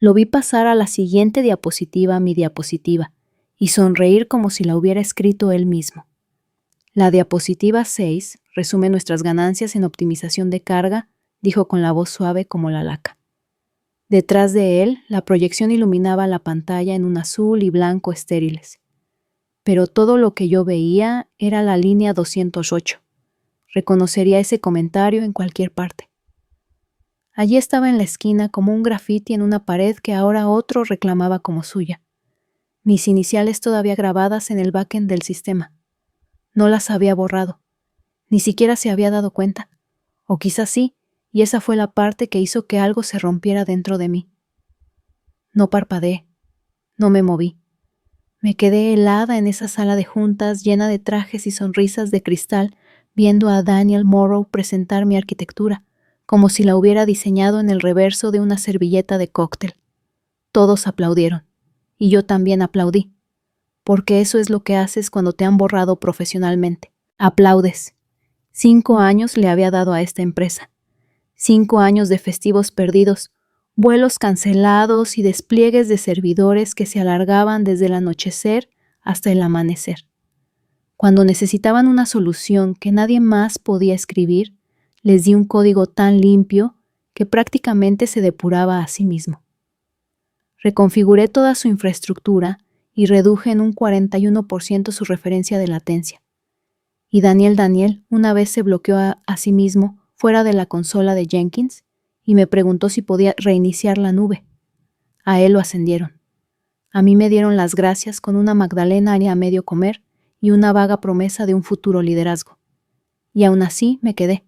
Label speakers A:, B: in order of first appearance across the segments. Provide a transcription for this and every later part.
A: Lo vi pasar a la siguiente diapositiva mi diapositiva y sonreír como si la hubiera escrito él mismo. La diapositiva 6 resume nuestras ganancias en optimización de carga, dijo con la voz suave como la laca. Detrás de él, la proyección iluminaba la pantalla en un azul y blanco estériles. Pero todo lo que yo veía era la línea 208. Reconocería ese comentario en cualquier parte. Allí estaba en la esquina como un grafiti en una pared que ahora otro reclamaba como suya. Mis iniciales todavía grabadas en el backend del sistema. No las había borrado. Ni siquiera se había dado cuenta. O quizás sí, y esa fue la parte que hizo que algo se rompiera dentro de mí. No parpadeé. No me moví. Me quedé helada en esa sala de juntas llena de trajes y sonrisas de cristal, viendo a Daniel Morrow presentar mi arquitectura, como si la hubiera diseñado en el reverso de una servilleta de cóctel. Todos aplaudieron, y yo también aplaudí, porque eso es lo que haces cuando te han borrado profesionalmente. Aplaudes. 5 años le había dado a esta empresa. 5 años de festivos perdidos, vuelos cancelados y despliegues de servidores que se alargaban desde el anochecer hasta el amanecer. Cuando necesitaban una solución que nadie más podía escribir, les di un código tan limpio que prácticamente se depuraba a sí mismo. Reconfiguré toda su infraestructura y reduje en un 41% su referencia de latencia. Y Daniel una vez se bloqueó a sí mismo fuera de la consola de Jenkins y me preguntó si podía reiniciar la nube. A él lo ascendieron. A mí me dieron las gracias con una magdalena a medio comer y una vaga promesa de un futuro liderazgo. Y aún así me quedé.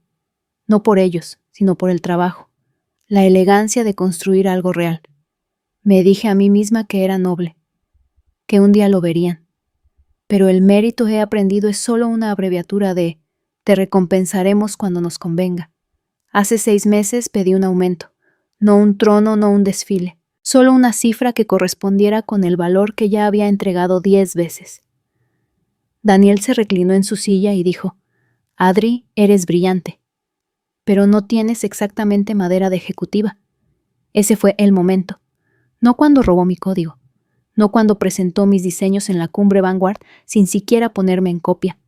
A: No por ellos, sino por el trabajo. La elegancia de construir algo real. Me dije a mí misma que era noble, que un día lo verían. Pero el mérito, he aprendido, es solo una abreviatura de te recompensaremos cuando nos convenga. Hace 6 meses pedí un aumento, no un trono, no un desfile, solo una cifra que correspondiera con el valor que ya había entregado 10 veces. Daniel se reclinó en su silla y dijo, Adri, eres brillante, pero no tienes exactamente madera de ejecutiva. Ese fue el momento, no cuando robó mi código, no cuando presentó mis diseños en la cumbre Vanguard sin siquiera ponerme en copia.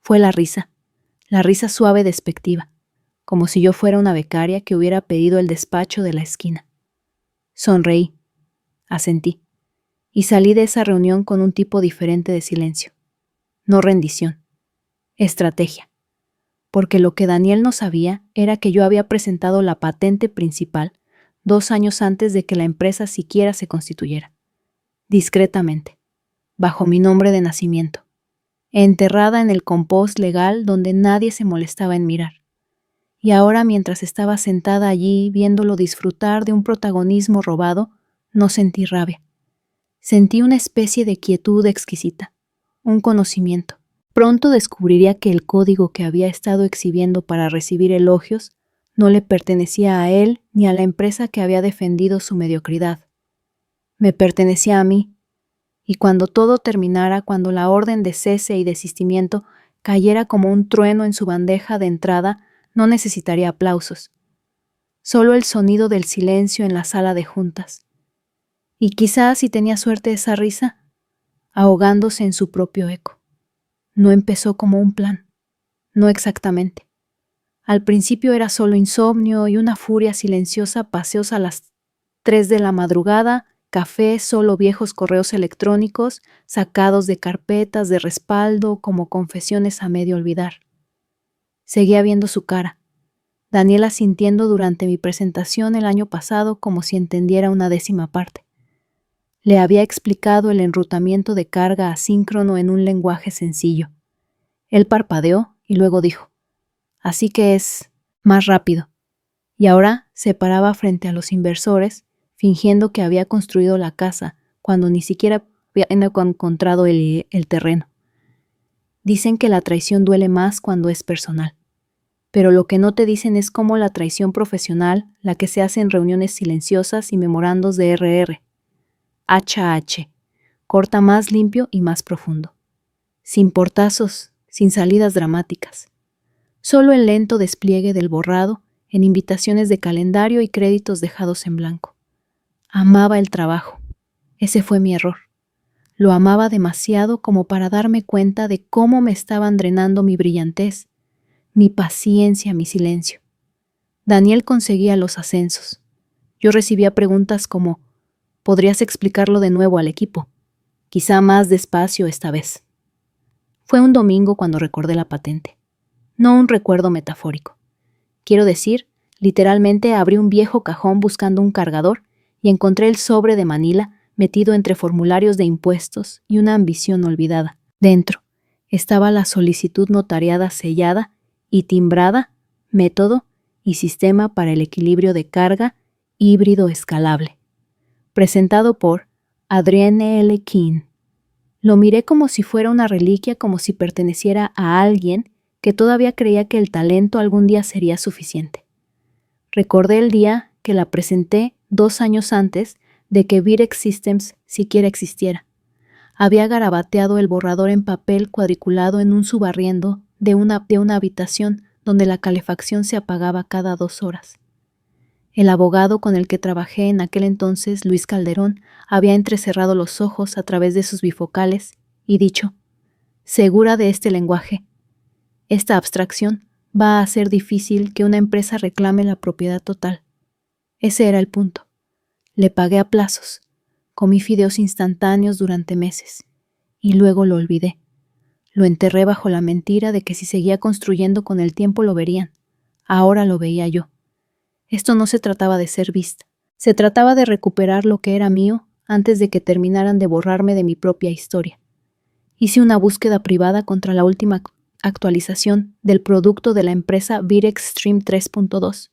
A: Fue la risa suave despectiva, como si yo fuera una becaria que hubiera pedido el despacho de la esquina. Sonreí, asentí, y salí de esa reunión con un tipo diferente de silencio. No rendición, estrategia, porque lo que Daniel no sabía era que yo había presentado la patente principal 2 años antes de que la empresa siquiera se constituyera. Discretamente, bajo mi nombre de nacimiento, enterrada en el compost legal donde nadie se molestaba en mirar. Y ahora, mientras estaba sentada allí viéndolo disfrutar de un protagonismo robado, no sentí rabia. Sentí una especie de quietud exquisita, un conocimiento. Pronto descubriría que el código que había estado exhibiendo para recibir elogios no le pertenecía a él ni a la empresa que había defendido su mediocridad. Me pertenecía a mí, y cuando todo terminara, cuando la orden de cese y desistimiento cayera como un trueno en su bandeja de entrada, no necesitaría aplausos. Solo el sonido del silencio en la sala de juntas. Y quizás, si tenía suerte, esa risa, ahogándose en su propio eco. No empezó como un plan. No exactamente. Al principio era solo insomnio y una furia silenciosa, paseos a las 3 de la madrugada, café, solo viejos correos electrónicos, sacados de carpetas de respaldo como confesiones a medio olvidar. Seguía viendo su cara. Daniel asintiendo durante mi presentación el año pasado como si entendiera una 10ª parte. Le había explicado el enrutamiento de carga asíncrono en un lenguaje sencillo. Él parpadeó y luego dijo, así que es más rápido. Y ahora se paraba frente a los inversores, fingiendo que había construido la casa cuando ni siquiera había encontrado el terreno. Dicen que la traición duele más cuando es personal. Pero lo que no te dicen es cómo la traición profesional, la que se hace en reuniones silenciosas y memorandos de RR, HH, corta más limpio y más profundo. Sin portazos, sin salidas dramáticas. Solo el lento despliegue del borrado en invitaciones de calendario y créditos dejados en blanco. Amaba el trabajo. Ese fue mi error. Lo amaba demasiado como para darme cuenta de cómo me estaban drenando mi brillantez, mi paciencia, mi silencio. Daniel conseguía los ascensos. Yo recibía preguntas como: ¿podrías explicarlo de nuevo al equipo? Quizá más despacio esta vez. Fue un domingo cuando recordé la patente. No un recuerdo metafórico. Quiero decir, literalmente abrí un viejo cajón buscando un cargador y encontré el sobre de Manila metido entre formularios de impuestos y una ambición olvidada. Dentro estaba la solicitud notariada sellada y timbrada, método y sistema para el equilibrio de carga híbrido escalable, presentado por Adrienne L. King. Lo miré como si fuera una reliquia, como si perteneciera a alguien que todavía creía que el talento algún día sería suficiente. Recordé el día que la presenté 2 años antes de que Virex Systems siquiera existiera. Había garabateado el borrador en papel cuadriculado en un subarriendo de una habitación donde la calefacción se apagaba cada 2 horas. El abogado con el que trabajé en aquel entonces, Luis Calderón, había entrecerrado los ojos a través de sus bifocales y dicho: «Segura de este lenguaje, esta abstracción va a hacer difícil que una empresa reclame la propiedad total». Ese era el punto. Le pagué a plazos, comí fideos instantáneos durante meses, y luego lo olvidé. Lo enterré bajo la mentira de que si seguía construyendo con el tiempo lo verían. Ahora lo veía yo. Esto no se trataba de ser vista. Se trataba de recuperar lo que era mío antes de que terminaran de borrarme de mi propia historia. Hice una búsqueda privada contra la última actualización del producto de la empresa Virex Stream 3.2.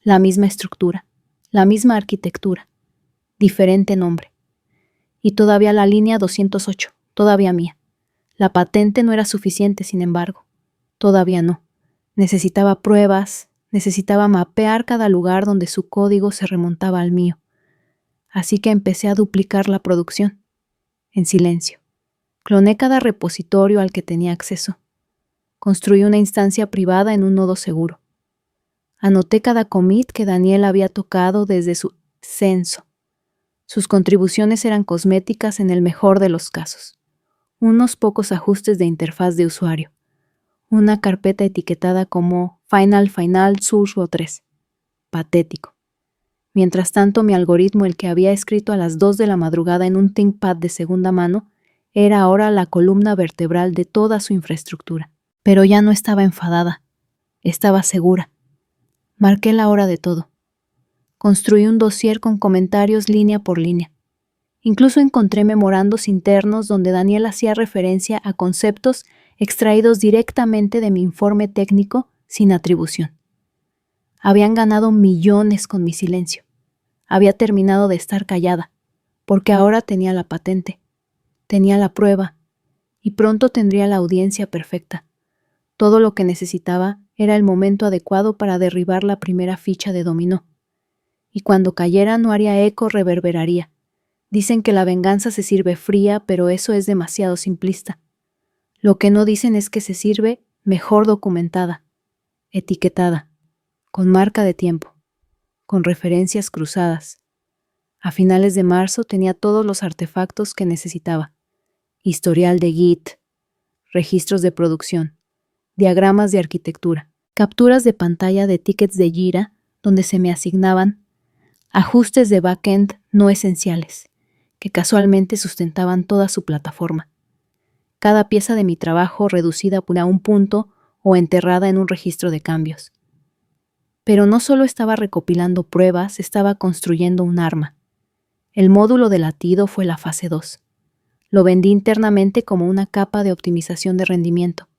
A: La misma estructura, la misma arquitectura, diferente nombre. Y todavía la línea 208, todavía mía. La patente no era suficiente, sin embargo. Todavía no. Necesitaba pruebas, necesitaba mapear cada lugar donde su código se remontaba al mío. Así que empecé a duplicar la producción, en silencio. Cloné cada repositorio al que tenía acceso. Construí una instancia privada en un nodo seguro. Anoté cada commit que Daniel había tocado desde su censo. Sus contribuciones eran cosméticas en el mejor de los casos. Unos pocos ajustes de interfaz de usuario. Una carpeta etiquetada como Final Source 3. Patético. Mientras tanto, mi algoritmo, el que había escrito a las 2 de la madrugada en un ThinkPad de segunda mano, era ahora la columna vertebral de toda su infraestructura. Pero ya no estaba enfadada. Estaba segura. Marqué la hora de todo. Construí un dossier con comentarios línea por línea. Incluso encontré memorandos internos donde Daniel hacía referencia a conceptos extraídos directamente de mi informe técnico sin atribución. Habían ganado millones con mi silencio. Había terminado de estar callada, porque ahora tenía la patente, tenía la prueba, y pronto tendría la audiencia perfecta. Todo lo que necesitaba era el momento adecuado para derribar la primera ficha de dominó. Y cuando cayera no haría eco, reverberaría. Dicen que la venganza se sirve fría, pero eso es demasiado simplista. Lo que no dicen es que se sirve mejor documentada, etiquetada, con marca de tiempo, con referencias cruzadas. A finales de marzo tenía todos los artefactos que necesitaba. Historial de Git, registros de producción, diagramas de arquitectura, capturas de pantalla de tickets de Jira donde se me asignaban ajustes de backend no esenciales, que casualmente sustentaban toda su plataforma. Cada pieza de mi trabajo reducida a un punto o enterrada en un registro de cambios. Pero no solo estaba recopilando pruebas, estaba construyendo un arma. El módulo de latido fue la fase 2. Lo vendí internamente como una capa de optimización de rendimiento.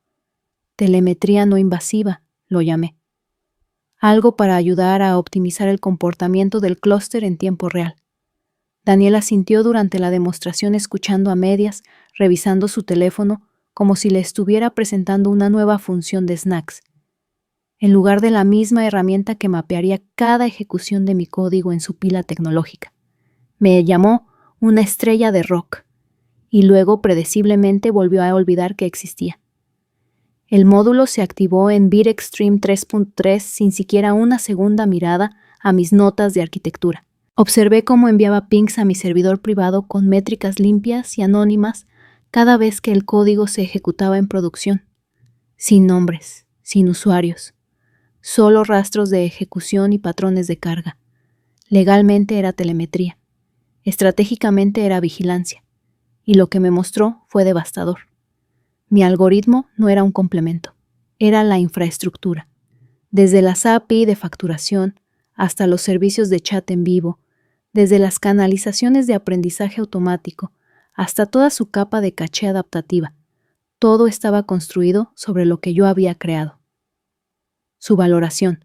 A: Telemetría no invasiva, lo llamé. Algo para ayudar a optimizar el comportamiento del clúster en tiempo real. Daniel asintió durante la demostración, escuchando a medias, revisando su teléfono como si le estuviera presentando una nueva función de snacks, en lugar de la misma herramienta que mapearía cada ejecución de mi código en su pila tecnológica. Me llamó una estrella de rock, y luego predeciblemente volvió a olvidar que existía. El módulo se activó en Virex Stream 3.3 sin siquiera una segunda mirada a mis notas de arquitectura. Observé cómo enviaba pings a mi servidor privado con métricas limpias y anónimas cada vez que el código se ejecutaba en producción, sin nombres, sin usuarios, solo rastros de ejecución y patrones de carga. Legalmente era telemetría, estratégicamente era vigilancia, y lo que me mostró fue devastador. Mi algoritmo no era un complemento, era la infraestructura. Desde las API de facturación hasta los servicios de chat en vivo, desde las canalizaciones de aprendizaje automático hasta toda su capa de caché adaptativa, todo estaba construido sobre lo que yo había creado. Su valoración,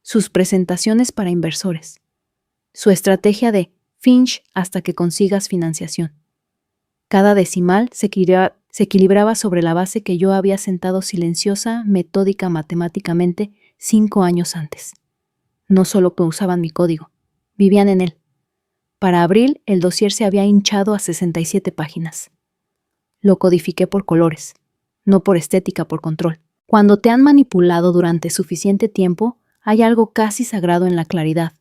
A: sus presentaciones para inversores, su estrategia de Finch hasta que consigas financiación. Cada decimal se equilibraba sobre la base que yo había sentado silenciosa, metódica matemáticamente 5 años antes. No solo que usaban mi código, vivían en él. Para abril, el dossier se había hinchado a 67 páginas. Lo codifiqué por colores, no por estética, por control. Cuando te han manipulado durante suficiente tiempo, hay algo casi sagrado en la claridad.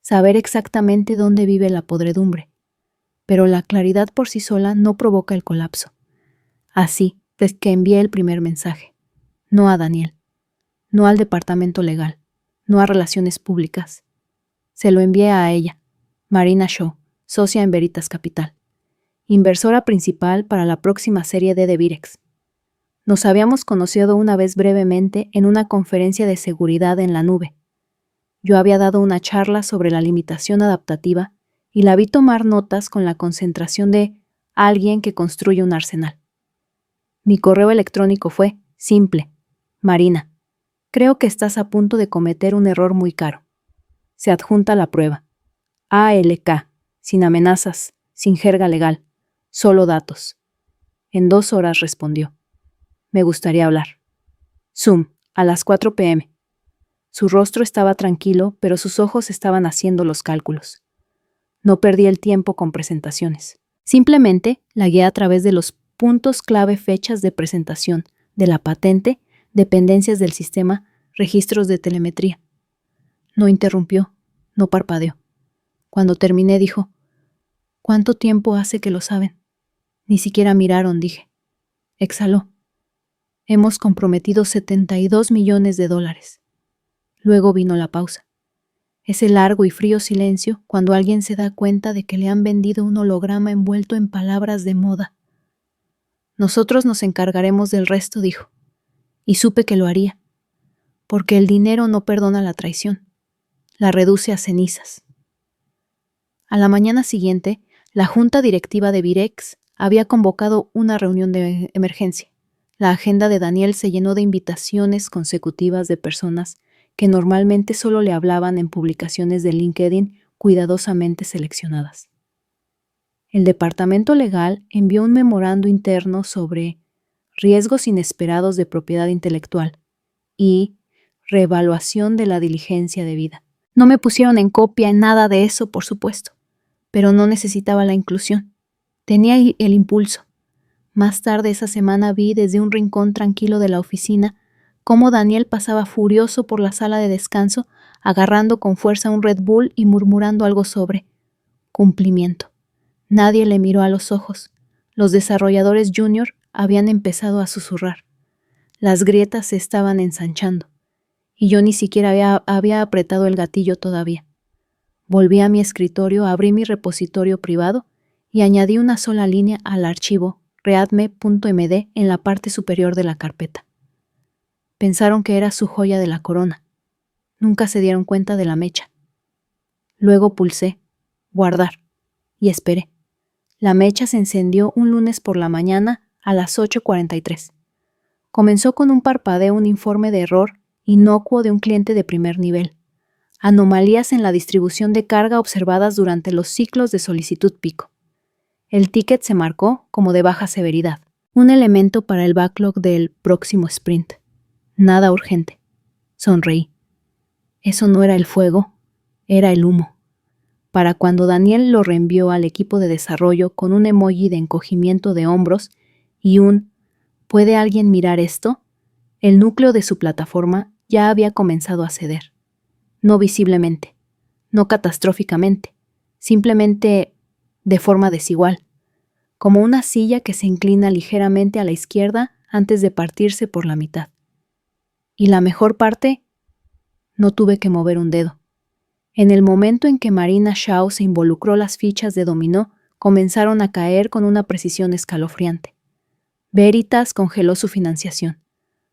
A: Saber exactamente dónde vive la podredumbre. Pero la claridad por sí sola no provoca el colapso. Así es que envié el primer mensaje. No a Daniel. No al departamento legal. No a relaciones públicas. Se lo envié a ella, Marina Shaw, socia en Veritas Capital, inversora principal para la próxima serie de Virex. Nos habíamos conocido una vez brevemente en una conferencia de seguridad en la nube. Yo había dado una charla sobre la limitación adaptativa y la vi tomar notas con la concentración de alguien que construye un arsenal. Mi correo electrónico fue simple: Marina, creo que estás a punto de cometer un error muy caro. Se adjunta la prueba. ALK, sin amenazas, sin jerga legal, solo datos. En 2 horas respondió. Me gustaría hablar. Zoom, a las 4 p.m. Su rostro estaba tranquilo, pero sus ojos estaban haciendo los cálculos. No perdí el tiempo con presentaciones. Simplemente la guié a través de los puntos clave, fechas de presentación, de la patente, dependencias del sistema, registros de telemetría. No interrumpió, no parpadeó. Cuando terminé dijo, ¿cuánto tiempo hace que lo saben? Ni siquiera miraron, dije. Exhaló. Hemos comprometido $72 millones. Luego vino la pausa. Ese largo y frío silencio cuando alguien se da cuenta de que le han vendido un holograma envuelto en palabras de moda. Nosotros nos encargaremos del resto, dijo. Y supe que lo haría, porque el dinero no perdona la traición, la reduce a cenizas. A la mañana siguiente, la junta directiva de Virex había convocado una reunión de emergencia. La agenda de Daniel se llenó de invitaciones consecutivas de personas que normalmente solo le hablaban en publicaciones de LinkedIn cuidadosamente seleccionadas. El departamento legal envió un memorando interno sobre riesgos inesperados de propiedad intelectual y reevaluación de la diligencia debida. No me pusieron en copia en nada de eso, por supuesto, pero no necesitaba la inclusión. Tenía el impulso. Más tarde esa semana vi desde un rincón tranquilo de la oficina cómo Daniel pasaba furioso por la sala de descanso, agarrando con fuerza un Red Bull y murmurando algo sobre cumplimiento. Nadie le miró a los ojos. Los desarrolladores junior habían empezado a susurrar. Las grietas se estaban ensanchando, y yo ni siquiera había apretado el gatillo todavía. Volví a mi escritorio, abrí mi repositorio privado y añadí una sola línea al archivo readme.md en la parte superior de la carpeta. Pensaron que era su joya de la corona. Nunca se dieron cuenta de la mecha. Luego pulsé guardar y esperé. La mecha se encendió un lunes por la mañana a las 8:43. Comenzó con un parpadeo, un informe de error inocuo de un cliente de primer nivel. Anomalías en la distribución de carga observadas durante los ciclos de solicitud pico. El ticket se marcó como de baja severidad, un elemento para el backlog del próximo sprint. Nada urgente. Sonreí. Eso no era el fuego, era el humo. Para cuando Daniel lo reenvió al equipo de desarrollo con un emoji de encogimiento de hombros y un ¿puede alguien mirar esto?, el núcleo de su plataforma ya había comenzado a ceder. No visiblemente, no catastróficamente, simplemente de forma desigual, como una silla que se inclina ligeramente a la izquierda antes de partirse por la mitad. Y la mejor parte, no tuve que mover un dedo. En el momento en que Marina Shaw se involucró, las fichas de dominó comenzaron a caer con una precisión escalofriante. Veritas congeló su financiación.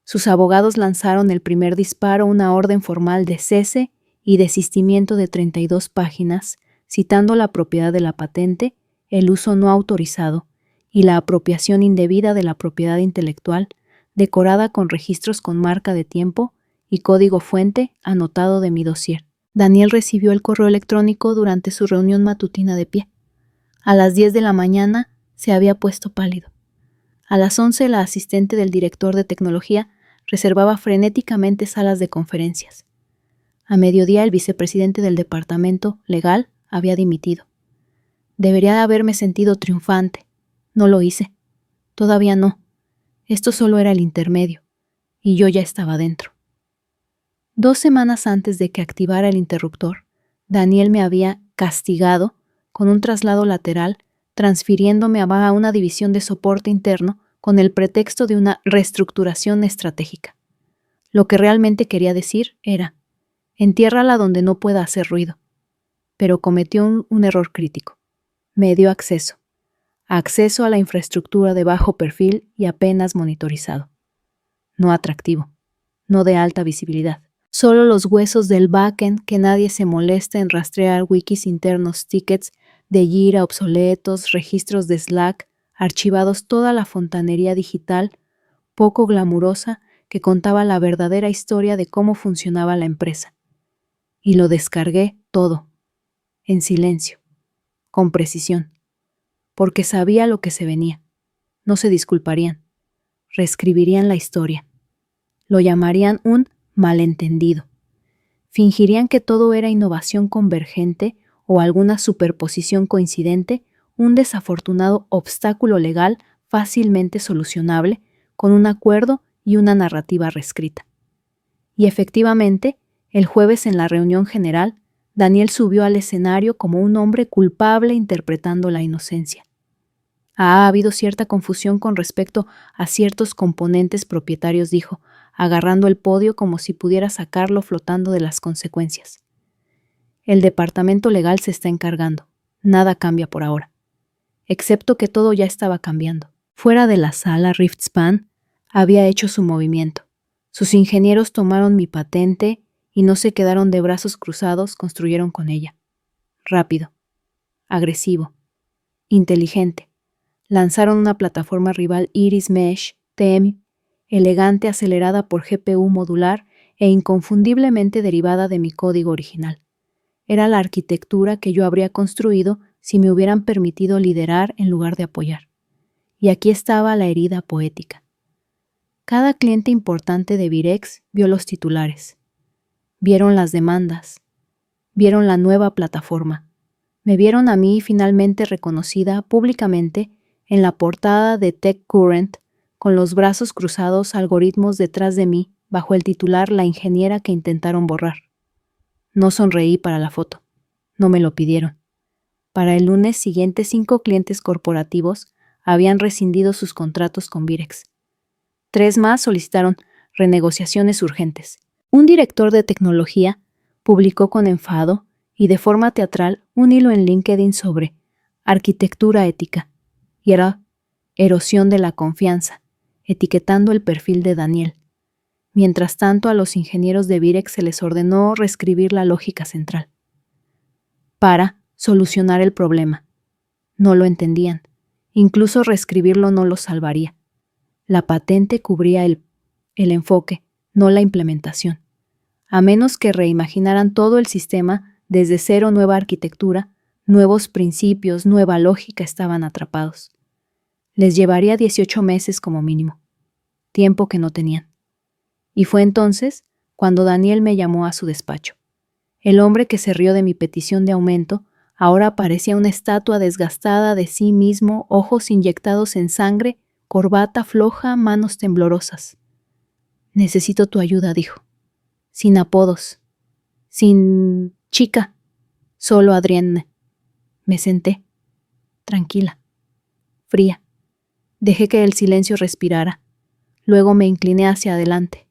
A: Sus abogados lanzaron el primer disparo, una orden formal de cese y desistimiento de 32 páginas, citando la propiedad de la patente, el uso no autorizado y la apropiación indebida de la propiedad intelectual, decorada con registros con marca de tiempo y código fuente anotado de mi dossier. Daniel recibió el correo electrónico durante su reunión matutina de pie. A las 10 de la mañana se había puesto pálido. A las 11 la asistente del director de tecnología reservaba frenéticamente salas de conferencias. A mediodía el vicepresidente del departamento legal había dimitido. Debería haberme sentido triunfante. No lo hice. Todavía no. Esto solo era el intermedio, y yo ya estaba dentro. 2 semanas antes de que activara el interruptor, Daniel me había castigado con un traslado lateral, transfiriéndome a una división de soporte interno con el pretexto de una reestructuración estratégica. Lo que realmente quería decir era: entiérrala donde no pueda hacer ruido. Pero cometió un error crítico. Me dio acceso a la infraestructura de bajo perfil y apenas monitorizado. No atractivo, no de alta visibilidad. Solo los huesos del backend, que nadie se molesta en rastrear, wikis internos, tickets de Jira obsoletos, registros de Slack, archivados, toda la fontanería digital, poco glamurosa, que contaba la verdadera historia de cómo funcionaba la empresa. Y lo descargué todo, en silencio, con precisión, porque sabía lo que se venía. No se disculparían, reescribirían la historia. Lo llamarían un malentendido. Fingirían que todo era innovación convergente o alguna superposición coincidente, un desafortunado obstáculo legal fácilmente solucionable con un acuerdo y una narrativa reescrita. Y efectivamente, el jueves en la reunión general, Daniel subió al escenario como un hombre culpable interpretando la inocencia. Ha habido cierta confusión con respecto a ciertos componentes propietarios, dijo, agarrando el podio como si pudiera sacarlo flotando de las consecuencias. El departamento legal se está encargando. Nada cambia por ahora. Excepto que todo ya estaba cambiando. Fuera de la sala, Riftspan había hecho su movimiento. Sus ingenieros tomaron mi patente y no se quedaron de brazos cruzados, construyeron con ella. Rápido, agresivo, inteligente. Lanzaron una plataforma rival Iris Mesh TM, elegante, acelerada por GPU modular e inconfundiblemente derivada de mi código original. Era la arquitectura que yo habría construido si me hubieran permitido liderar en lugar de apoyar. Y aquí estaba la herida poética. Cada cliente importante de Virex vio los titulares, vieron las demandas, vieron la nueva plataforma, me vieron a mí finalmente reconocida públicamente en la portada de TechCurrent, con los brazos cruzados, algoritmos detrás de mí, bajo el titular La ingeniera que intentaron borrar. No sonreí para la foto. No me lo pidieron. Para el lunes siguiente, 5 clientes corporativos habían rescindido sus contratos con Virex. 3 más solicitaron renegociaciones urgentes. Un director de tecnología publicó con enfado y de forma teatral un hilo en LinkedIn sobre arquitectura ética y era erosión de la confianza, etiquetando el perfil de Daniel. Mientras tanto, a los ingenieros de Virex se les ordenó reescribir la lógica central para solucionar el problema. No lo entendían. Incluso reescribirlo no lo salvaría. La patente cubría el enfoque, no la implementación. A menos que reimaginaran todo el sistema desde cero, nueva arquitectura, nuevos principios, nueva lógica, estaban atrapados. Les llevaría 18 meses como mínimo, tiempo que no tenían. Y fue entonces cuando Daniel me llamó a su despacho. El hombre que se rió de mi petición de aumento ahora parecía una estatua desgastada de sí mismo, ojos inyectados en sangre, corbata floja, manos temblorosas. Necesito tu ayuda, dijo. Sin apodos, sin chica, solo Adrienne. Me senté, tranquila, fría. Dejé que el silencio respirara. Luego me incliné hacia adelante.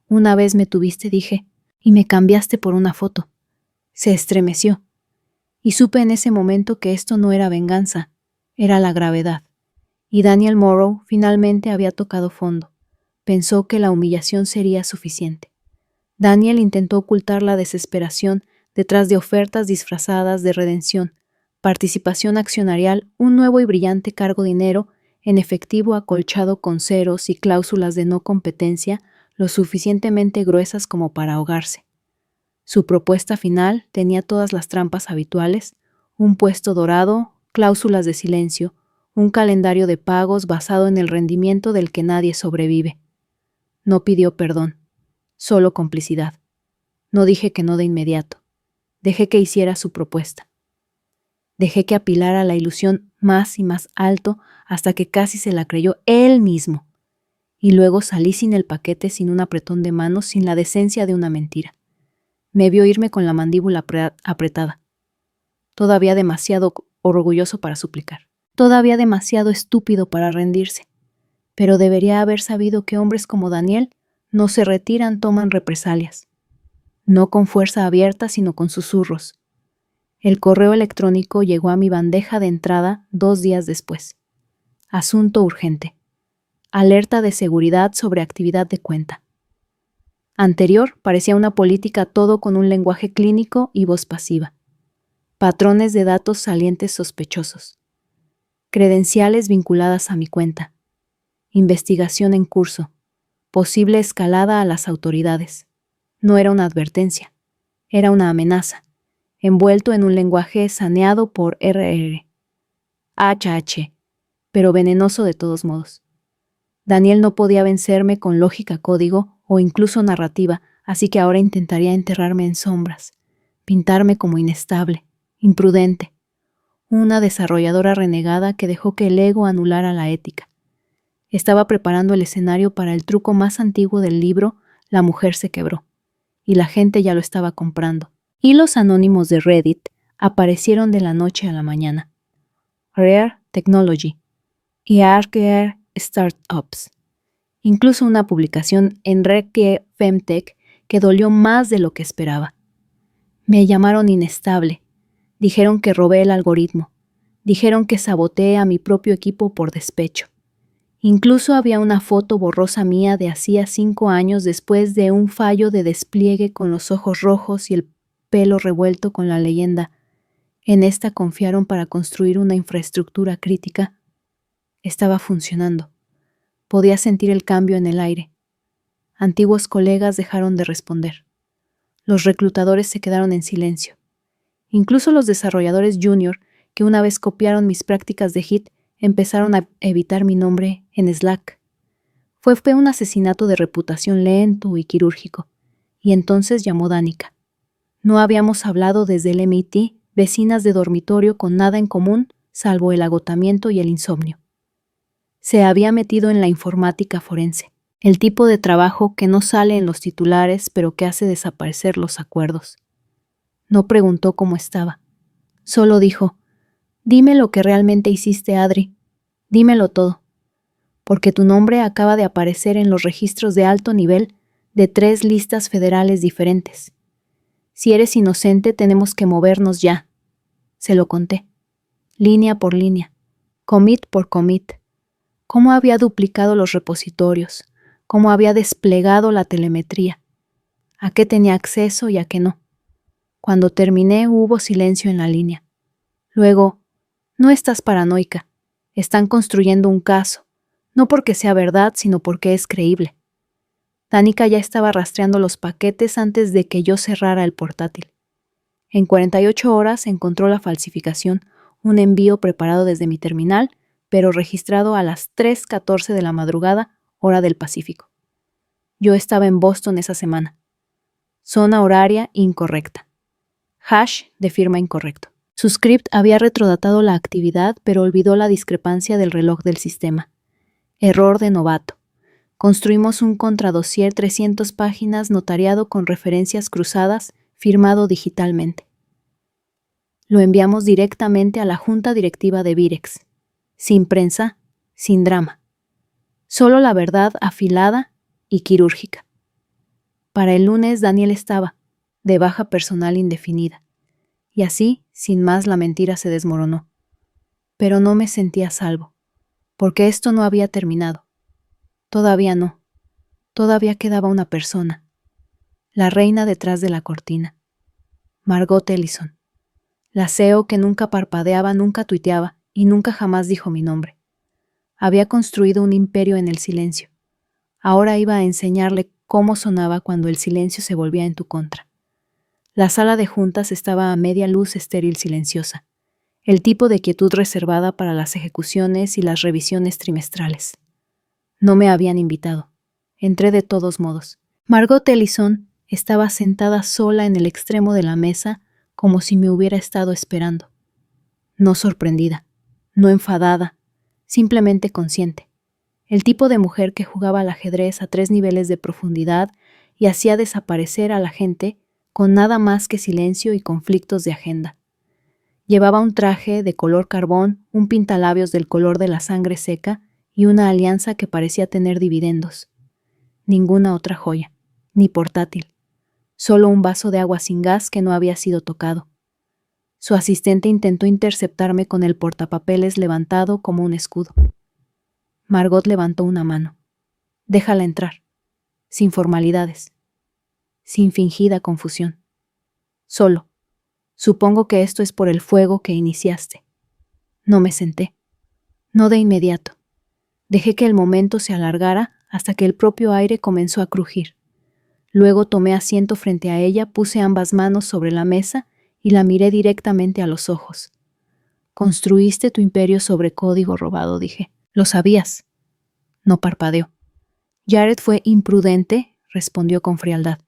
A: Una vez me tuviste, dije, y me cambiaste por una foto. Se estremeció. Y supe en ese momento que esto no era venganza, era la gravedad. Y Daniel Morrow finalmente había tocado fondo. Pensó que la humillación sería suficiente. Daniel intentó ocultar la desesperación detrás de ofertas disfrazadas de redención, participación accionarial, un nuevo y brillante cargo dinero, en efectivo acolchado con ceros y cláusulas de no competencia lo suficientemente gruesas como para ahogarse. Su propuesta final tenía todas las trampas habituales, un puesto dorado, cláusulas de silencio, un calendario de pagos basado en el rendimiento del que nadie sobrevive. No pidió perdón, solo complicidad. No dije que no de inmediato. Dejé que hiciera su propuesta. Dejé que apilara la ilusión más y más alto hasta que casi se la creyó él mismo. Y luego salí sin el paquete, sin un apretón de manos, sin la decencia de una mentira. Me vio irme con la mandíbula apretada. Todavía demasiado orgulloso para suplicar. Todavía demasiado estúpido para rendirse. Pero debería haber sabido que hombres como Daniel no se retiran, toman represalias. No con fuerza abierta, sino con susurros. El correo electrónico llegó a mi bandeja de entrada 2 días después. Asunto urgente. Alerta de seguridad sobre actividad de cuenta. Anterior parecía una política todo con un lenguaje clínico y voz pasiva. Patrones de datos salientes sospechosos. Credenciales vinculadas a mi cuenta. Investigación en curso. Posible escalada a las autoridades. No era una advertencia. Era una amenaza. Envuelto en un lenguaje saneado por RR. HH. Pero venenoso de todos modos. Daniel no podía vencerme con lógica código o incluso narrativa, así que ahora intentaría enterrarme en sombras, pintarme como inestable, imprudente, una desarrolladora renegada que dejó que el ego anulara la ética. Estaba preparando el escenario para el truco más antiguo del libro La mujer se quebró, y la gente ya lo estaba comprando. Hilos anónimos de Reddit aparecieron de la noche a la mañana. Rare Technology y Arcare Startups. Incluso una publicación en Requie Femtech que dolió más de lo que esperaba. Me llamaron inestable. Dijeron que robé el algoritmo. Dijeron que saboteé a mi propio equipo por despecho. Incluso había una foto borrosa mía de hacía 5 años después de un fallo de despliegue con los ojos rojos y el pelo revuelto con la leyenda. En esta confiaron para construir una infraestructura crítica. Estaba funcionando. Podía sentir el cambio en el aire. Antiguos colegas dejaron de responder. Los reclutadores se quedaron en silencio. Incluso los desarrolladores junior, que una vez copiaron mis prácticas de Git, empezaron a evitar mi nombre en Slack. Fue un asesinato de reputación lento y quirúrgico. Y entonces llamó Danica. No habíamos hablado desde el MIT, vecinas de dormitorio con nada en común, salvo el agotamiento y el insomnio. Se había metido en la informática forense, el tipo de trabajo que no sale en los titulares pero que hace desaparecer los acuerdos. No preguntó cómo estaba. Solo dijo, «Dime lo que realmente hiciste, Adri. Dímelo todo. Porque tu nombre acaba de aparecer en los registros de alto nivel de 3 listas federales diferentes. Si eres inocente, tenemos que movernos ya». Se lo conté, línea por línea, commit por commit. Cómo había duplicado los repositorios, cómo había desplegado la telemetría, a qué tenía acceso y a qué no. Cuando terminé hubo silencio en la línea. Luego, no estás paranoica, están construyendo un caso, no porque sea verdad, sino porque es creíble. Danica ya estaba rastreando los paquetes antes de que yo cerrara el portátil. En 48 horas encontró la falsificación, un envío preparado desde mi terminal, pero registrado a las 3:14 de la madrugada, hora del Pacífico. Yo estaba en Boston esa semana. Zona horaria incorrecta. Hash de firma incorrecto. Su script había retrodatado la actividad, pero olvidó la discrepancia del reloj del sistema. Error de novato. Construimos un contradossier 300 páginas notariado con referencias cruzadas, firmado digitalmente. Lo enviamos directamente a la junta directiva de Virex. Sin prensa, sin drama. Solo la verdad afilada y quirúrgica. Para el lunes Daniel estaba, de baja personal indefinida. Y así, sin más, la mentira se desmoronó. Pero no me sentía a salvo, porque esto no había terminado. Todavía no. Todavía quedaba una persona. La reina detrás de la cortina. Margot Ellison. La CEO que nunca parpadeaba, nunca tuiteaba y nunca jamás dijo mi nombre. Había construido un imperio en el silencio. Ahora iba a enseñarle cómo sonaba cuando el silencio se volvía en tu contra. La sala de juntas estaba a media luz estéril silenciosa, el tipo de quietud reservada para las ejecuciones y las revisiones trimestrales. No me habían invitado. Entré de todos modos. Margot Ellison estaba sentada sola en el extremo de la mesa como si me hubiera estado esperando. No sorprendida, no enfadada, simplemente consciente. El tipo de mujer que jugaba al ajedrez a 3 niveles de profundidad y hacía desaparecer a la gente con nada más que silencio y conflictos de agenda. Llevaba un traje de color carbón, un pintalabios del color de la sangre seca y una alianza que parecía tener dividendos. Ninguna otra joya, ni portátil. Solo un vaso de agua sin gas que no había sido tocado. Su asistente intentó interceptarme con el portapapeles levantado como un escudo. Margot levantó una mano. Déjala entrar. Sin formalidades. Sin fingida confusión. Solo. Supongo que esto es por el fuego que iniciaste. No me senté. No de inmediato. Dejé que el momento se alargara hasta que el propio aire comenzó a crujir. Luego tomé asiento frente a ella, puse ambas manos sobre la mesa y la miré directamente a los ojos. Construiste tu imperio sobre código robado, dije. Lo sabías. No parpadeó. Jared fue imprudente, respondió con frialdad.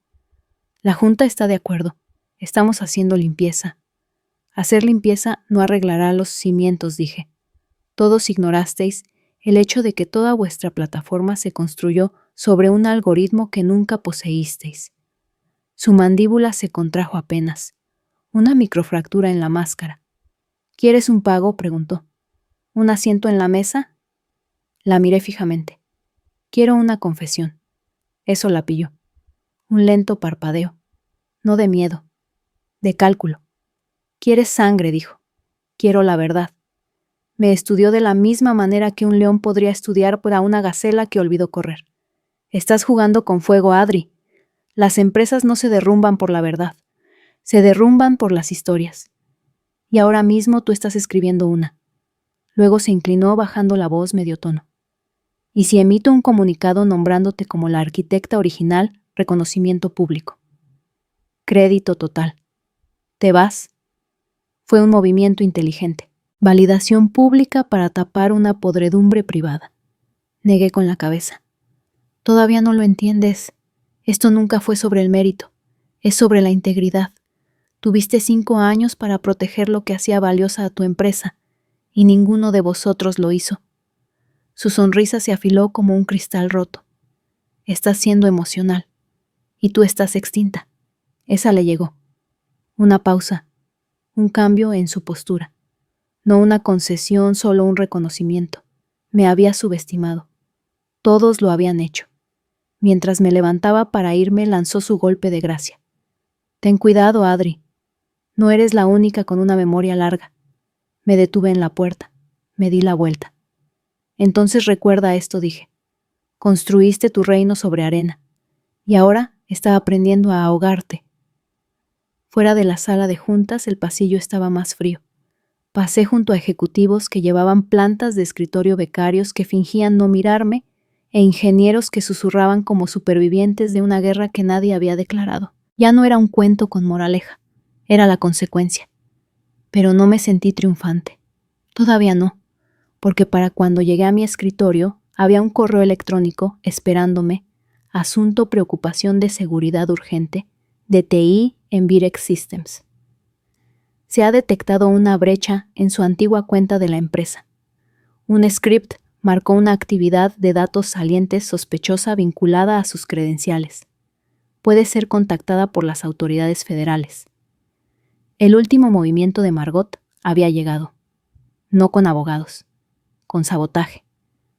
A: La junta está de acuerdo. Estamos haciendo limpieza. Hacer limpieza no arreglará los cimientos, dije. Todos ignorasteis el hecho de que toda vuestra plataforma se construyó sobre un algoritmo que nunca poseísteis. Su mandíbula se contrajo apenas. Una microfractura en la máscara. ¿Quieres un pago?, preguntó. ¿Un asiento en la mesa? La miré fijamente. Quiero una confesión. Eso la pilló. Un lento parpadeo. No de miedo. De cálculo. ¿Quieres sangre?, dijo. Quiero la verdad. Me estudió de la misma manera que un león podría estudiar a una gacela que olvidó correr. Estás jugando con fuego, Adri. Las empresas no se derrumban por la verdad. Se derrumban por las historias. Y ahora mismo tú estás escribiendo una. Luego se inclinó bajando la voz medio tono. Y si emito un comunicado nombrándote como la arquitecta original, reconocimiento público. Crédito total. ¿Te vas? Fue un movimiento inteligente. Validación pública para tapar una podredumbre privada. Negué con la cabeza. Todavía no lo entiendes. Esto nunca fue sobre el mérito. Es sobre la integridad. Tuviste 5 años para proteger lo que hacía valiosa a tu empresa, y ninguno de vosotros lo hizo. Su sonrisa se afiló como un cristal roto. Estás siendo emocional, y tú estás extinta. Esa le llegó. Una pausa, un cambio en su postura. No una concesión, solo un reconocimiento. Me había subestimado. Todos lo habían hecho. Mientras me levantaba para irme, lanzó su golpe de gracia. Ten cuidado, Adri. No eres la única con una memoria larga. Me detuve en la puerta. Me di la vuelta. Entonces recuerda esto, dije. Construiste tu reino sobre arena. Y ahora está aprendiendo a ahogarte. Fuera de la sala de juntas, el pasillo estaba más frío. Pasé junto a ejecutivos que llevaban plantas de escritorio becarios que fingían no mirarme e ingenieros que susurraban como supervivientes de una guerra que nadie había declarado. Ya no era un cuento con moraleja. Era la consecuencia. Pero no me sentí triunfante. Todavía no, porque para cuando llegué a mi escritorio había un correo electrónico esperándome, asunto preocupación de seguridad urgente, de TI en Virex Systems. Se ha detectado una brecha en su antigua cuenta de la empresa. Un script marcó una actividad de datos salientes sospechosa vinculada a sus credenciales. Puede ser contactada por las autoridades federales. El último movimiento de Margot había llegado. No con abogados, con sabotaje.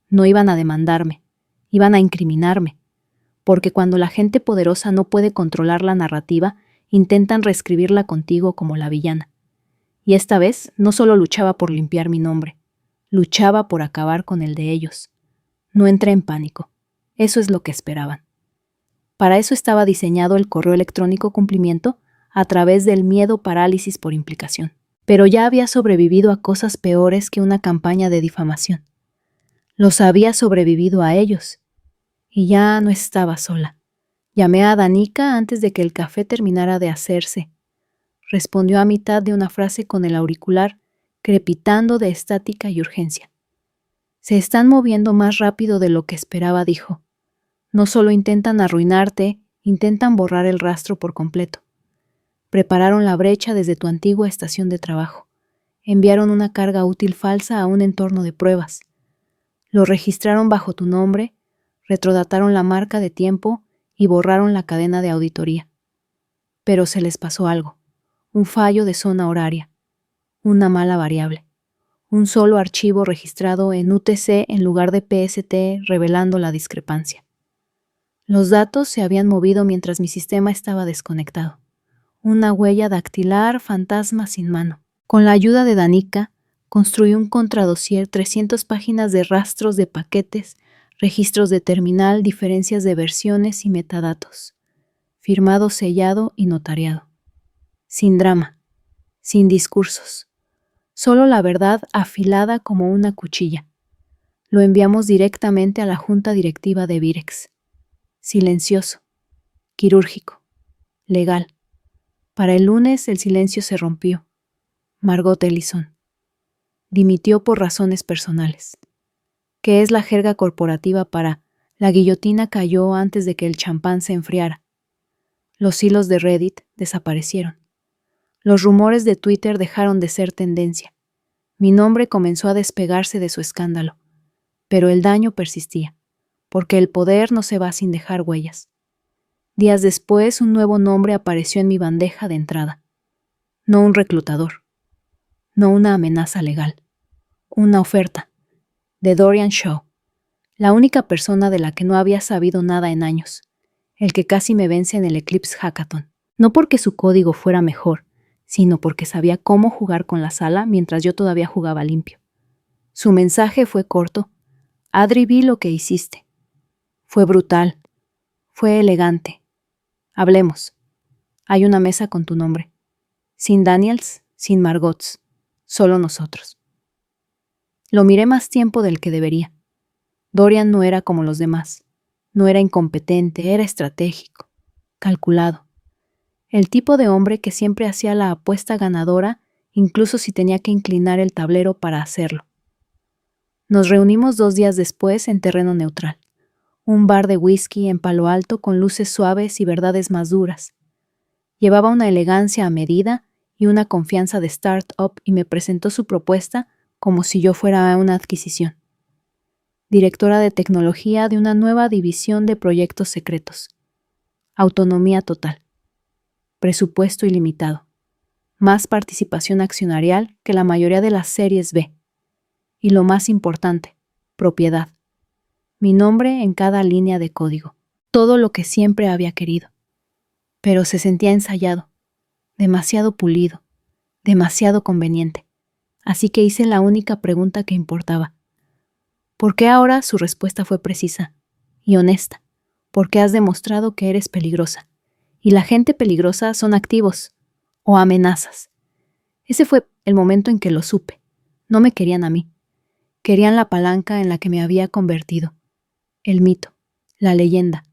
A: No iban a demandarme, iban a incriminarme, porque cuando la gente poderosa no puede controlar la narrativa, intentan reescribirla contigo como la villana. Y esta vez no solo luchaba por limpiar mi nombre, luchaba por acabar con el de ellos. No entré en pánico. Eso es lo que esperaban. Para eso estaba diseñado el correo electrónico cumplimiento a través del miedo parálisis por implicación. Pero ya había sobrevivido a cosas peores que una campaña de difamación. Los había sobrevivido a ellos. Y ya no estaba sola. Llamé a Danica antes de que el café terminara de hacerse. Respondió a mitad de una frase con el auricular, crepitando de estática y urgencia. Se están moviendo más rápido de lo que esperaba, dijo. No solo intentan arruinarte, intentan borrar el rastro por completo. Prepararon la brecha desde tu antigua estación de trabajo. Enviaron una carga útil falsa a un entorno de pruebas. Lo registraron bajo tu nombre, retrodataron la marca de tiempo y borraron la cadena de auditoría. Pero se les pasó algo. Un fallo de zona horaria. Una mala variable. Un solo archivo registrado en UTC en lugar de PST revelando la discrepancia. Los datos se habían movido mientras mi sistema estaba desconectado. Una huella dactilar fantasma sin mano. Con la ayuda de Danica, construí un contradossier 300 páginas de rastros de paquetes, registros de terminal, diferencias de versiones y metadatos. Firmado, sellado y notariado. Sin drama, sin discursos. Solo la verdad afilada como una cuchilla. Lo enviamos directamente a la junta directiva de Virex. Silencioso, quirúrgico, legal. Para el lunes el silencio se rompió. Margot Ellison. Dimitió por razones personales. ¿Qué es la jerga corporativa para la guillotina cayó antes de que el champán se enfriara? Los hilos de Reddit desaparecieron. Los rumores de Twitter dejaron de ser tendencia. Mi nombre comenzó a despegarse de su escándalo. Pero el daño persistía, porque el poder no se va sin dejar huellas. Días después, un nuevo nombre apareció en mi bandeja de entrada. No un reclutador. No una amenaza legal. Una oferta. De Dorian Shaw. La única persona de la que no había sabido nada en años. El que casi me vence en el Eclipse Hackathon. No porque su código fuera mejor, sino porque sabía cómo jugar con la sala mientras yo todavía jugaba limpio. Su mensaje fue corto. Adri, vi lo que hiciste. Fue brutal. Fue elegante. Hablemos. Hay una mesa con tu nombre. Sin Daniels, sin Margots. Solo nosotros. Lo miré más tiempo del que debería. Dorian no era como los demás. No era incompetente, era estratégico. Calculado. El tipo de hombre que siempre hacía la apuesta ganadora, incluso si tenía que inclinar el tablero para hacerlo. Nos reunimos 2 días después en terreno neutral. Un bar de whisky en Palo Alto con luces suaves y verdades más duras. Llevaba una elegancia a medida y una confianza de start-up y me presentó su propuesta como si yo fuera una adquisición. Directora de tecnología de una nueva división de proyectos secretos. Autonomía total. Presupuesto ilimitado. Más participación accionarial que la mayoría de las series B. Y lo más importante, propiedad. Mi nombre en cada línea de código. Todo lo que siempre había querido. Pero se sentía ensayado, demasiado pulido, demasiado conveniente. Así que hice la única pregunta que importaba. ¿Por qué ahora? Su respuesta fue precisa y honesta. Porque has demostrado que eres peligrosa. Y la gente peligrosa son activos o amenazas. Ese fue el momento en que lo supe. No me querían a mí. Querían la palanca en la que me había convertido. El mito, la leyenda,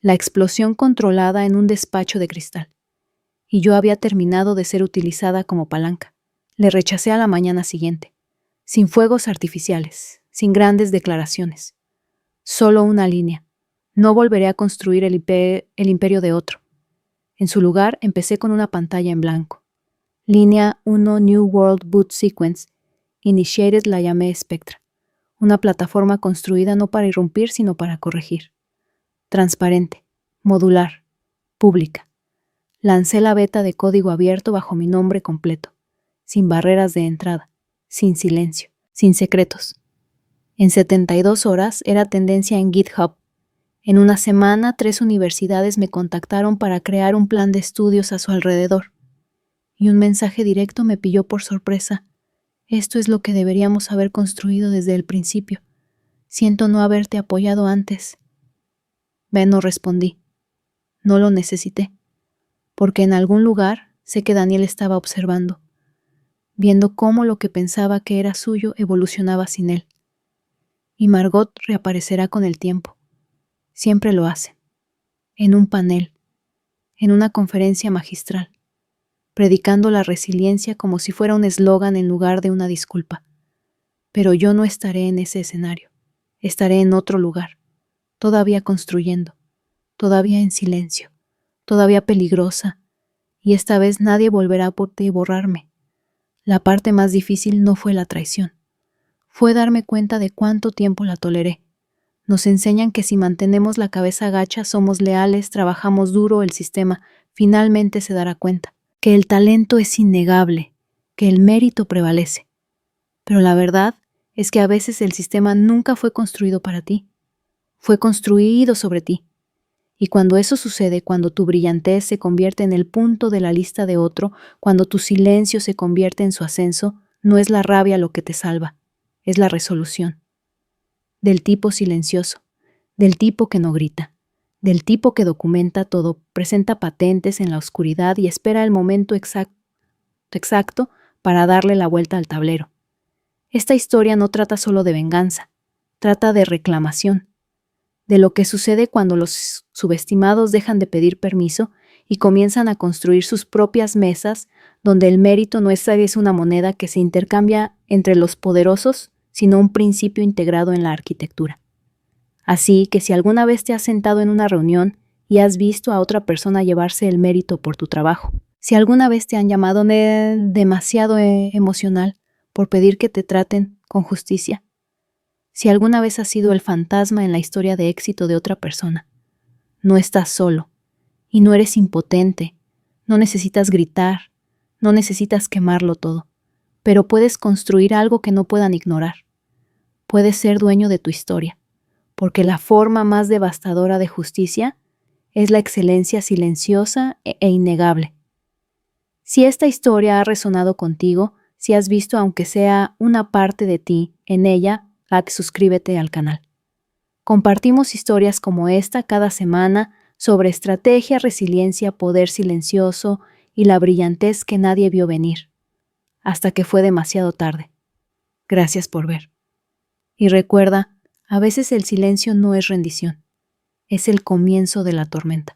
A: la explosión controlada en un despacho de cristal. Y yo había terminado de ser utilizada como palanca. Le rechacé a la mañana siguiente, sin fuegos artificiales, sin grandes declaraciones. Solo una línea. No volveré a construir el imperio de otro. En su lugar, empecé con una pantalla en blanco. Línea 1 New World Boot Sequence. Initiated la llamé Spectra. Una plataforma construida no para irrumpir, sino para corregir. Transparente, modular, pública. Lancé la beta de código abierto bajo mi nombre completo, sin barreras de entrada, sin silencio, sin secretos. En 72 horas era tendencia en GitHub. En una semana, 3 universidades me contactaron para crear un plan de estudios a su alrededor. Y un mensaje directo me pilló por sorpresa. Esto es lo que deberíamos haber construido desde el principio. Siento no haberte apoyado antes. No respondí. No lo necesité. Porque en algún lugar sé que Daniel estaba observando, viendo cómo lo que pensaba que era suyo evolucionaba sin él. Y Margot reaparecerá con el tiempo. Siempre lo hace. En un panel, en una conferencia magistral, predicando la resiliencia como si fuera un eslogan en lugar de una disculpa. Pero yo no estaré en ese escenario. Estaré en otro lugar, todavía construyendo, todavía en silencio, todavía peligrosa, y esta vez nadie volverá a borrarme. La parte más difícil no fue la traición, fue darme cuenta de cuánto tiempo la toleré. Nos enseñan que si mantenemos la cabeza gacha, somos leales, trabajamos duro, el sistema finalmente se dará cuenta, que el talento es innegable, que el mérito prevalece. Pero la verdad es que a veces el sistema nunca fue construido para ti, fue construido sobre ti. Y cuando eso sucede, cuando tu brillantez se convierte en el punto de la lista de otro, cuando tu silencio se convierte en su ascenso, no es la rabia lo que te salva, es la resolución. Del tipo silencioso, del tipo que no grita, del tipo que documenta todo, presenta patentes en la oscuridad y espera el momento exacto para darle la vuelta al tablero. Esta historia no trata solo de venganza, trata de reclamación, de lo que sucede cuando los subestimados dejan de pedir permiso y comienzan a construir sus propias mesas, donde el mérito no es una moneda que se intercambia entre los poderosos, sino un principio integrado en la arquitectura. Así que si alguna vez te has sentado en una reunión y has visto a otra persona llevarse el mérito por tu trabajo, si alguna vez te han llamado demasiado emocional por pedir que te traten con justicia, si alguna vez has sido el fantasma en la historia de éxito de otra persona, no estás solo y no eres impotente, no necesitas gritar, no necesitas quemarlo todo, pero puedes construir algo que no puedan ignorar. Puedes ser dueño de tu historia, porque la forma más devastadora de justicia es la excelencia silenciosa e innegable. Si esta historia ha resonado contigo, si has visto aunque sea una parte de ti en ella, suscríbete al canal. Compartimos historias como esta cada semana sobre estrategia, resiliencia, poder silencioso y la brillantez que nadie vio venir, hasta que fue demasiado tarde. Gracias por ver. Y recuerda, a veces el silencio no es rendición, es el comienzo de la tormenta.